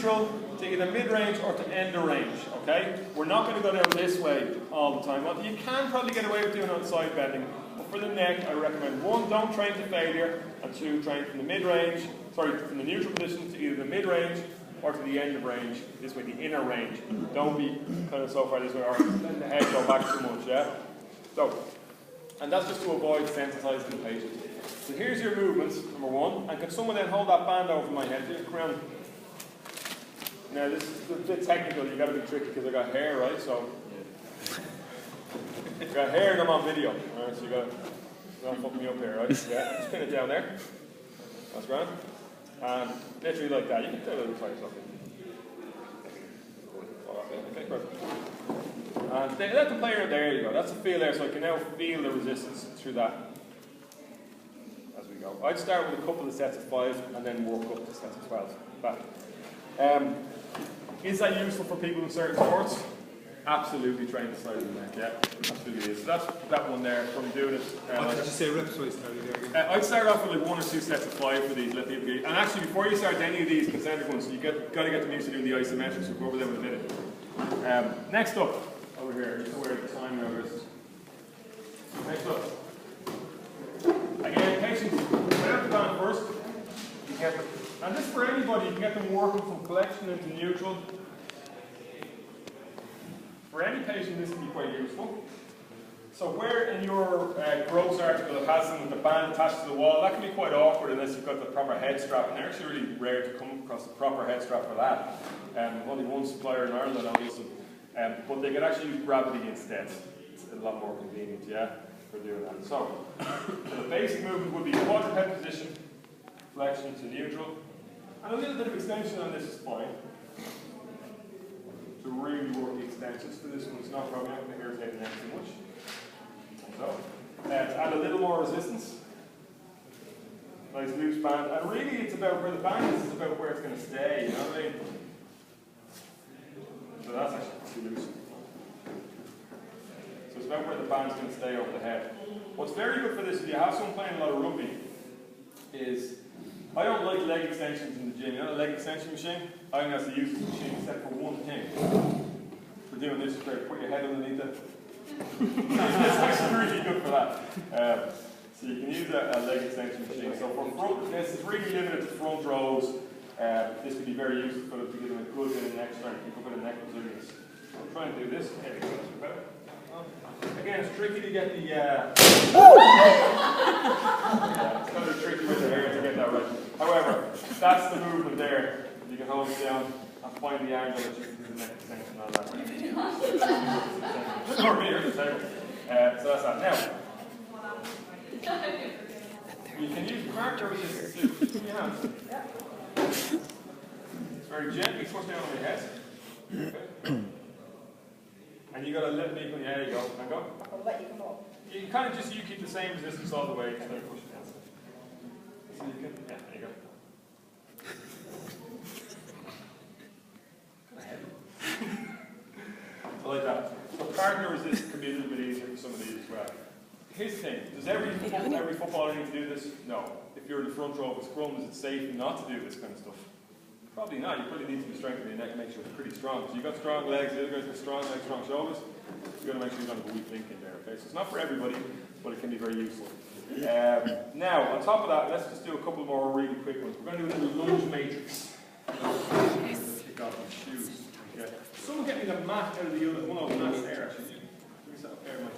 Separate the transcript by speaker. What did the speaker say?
Speaker 1: neutral to either mid-range or to end of range, okay? We're not going to go down this way all the time. Well, you can probably get away with doing it on side bending, but for the neck, I recommend 1, don't train to failure, and 2, train from the mid-range, from the neutral position to either the mid-range or to the end of range, this way, the inner range. Don't be kind of so far this way, or letting the head go back too much, yeah? So, and that's just to avoid sensitizing the patient. So here's your movements, number 1, and can someone then hold that band over my head? Come around. Now this is a bit technical, you've got to be tricky because I got hair, right? So, I got hair and I'm on video, right? So you got to, don't fuck me up here, right? Yeah, just pin it down there. That's grand. And literally like that. You can do a little tight something. Okay, perfect. And let the player, there you go. That's the feel there, so I can now feel the resistance through that as we go. I'd start with a couple of sets of 5 and then work up to sets of 12. Back. Is that useful for people in certain sports? Absolutely, train the side of the neck, yeah, absolutely is. So that's that one there from doing it.
Speaker 2: What did you say reps wise there?
Speaker 1: I'd start off with like 1 or 2 sets of 5 for these, let people get. And actually, before you start any of these concentric ones, you got to get them used to doing the isometrics. We'll go over them in a minute. Next up, over here, just aware of the time over this. Next up. Again, patients, put out the band first. You get them, and this for anybody, you can get them working from flexion into neutral. For any patient, this can be quite useful. So where in your gross article it has them with the band attached to the wall, that can be quite awkward unless you've got the proper head strap, and they're actually really rare to come across the proper head strap for that. Only one supplier in Ireland that owns them, but they can actually use gravity instead. It's a lot more convenient, yeah, for doing that. So the basic movement would be quadruped position, flexion to neutral, and a little bit of extension on this is fine. To really work the extensions for this one, it's not probably not going to irritate the neck too much. So, to add a little more resistance, nice loose band, and really it's about where the band is, it's about where it's going to stay, you know what I mean? So that's actually too loose. So it's about where the band's going to stay over the head. What's very good for this, if you have someone playing a lot of rugby, is I don't like leg extensions in the gym. You know the leg extension machine? I think that's the useless machine except for one thing. For doing this, where you put your head underneath it. It's actually really good for that. So you can use a leg extension machine. So for front, this is really limited to front rows. This would be very useful to give them a good bit of neck strength, a good bit of neck resilience. So I'm trying to do this. There we go, that's better. Again, it's tricky to get the it's kind of tricky with the hair to get that right. However, that's the movement there. You can hold it down and find the angle that you can do the neck extension on that. Or me or the table. So that's that. Now, you can use partner resistance in your hands. It's very gently push down on your head. Okay. And you got to let me, there you go, and go.
Speaker 3: I'll let you come up.
Speaker 1: You can kind of just, you keep the same resistance all the way, just like push it down. So you can, yeah, there you go. So like that. So partner resistance can be a little bit easier for some of these as well. Here's the thing, does every footballer need to do this? No. If you're in the front row of a scrum, is it safe not to do this kind of stuff? Probably not. You probably need to be strengthening your neck and make sure it's pretty strong. So you've got strong legs, the other guys got strong legs, strong shoulders. You've got to make sure you don't have a weak link in there, okay? So it's not for everybody, but it can be very useful. Now, on top of that, let's just do a couple more really quick ones. We're going to do a little lunge matrix. Kick off my shoes. Okay. Someone get me the mat out of the unit. One of the mats there, actually. Let me set up there, Mike.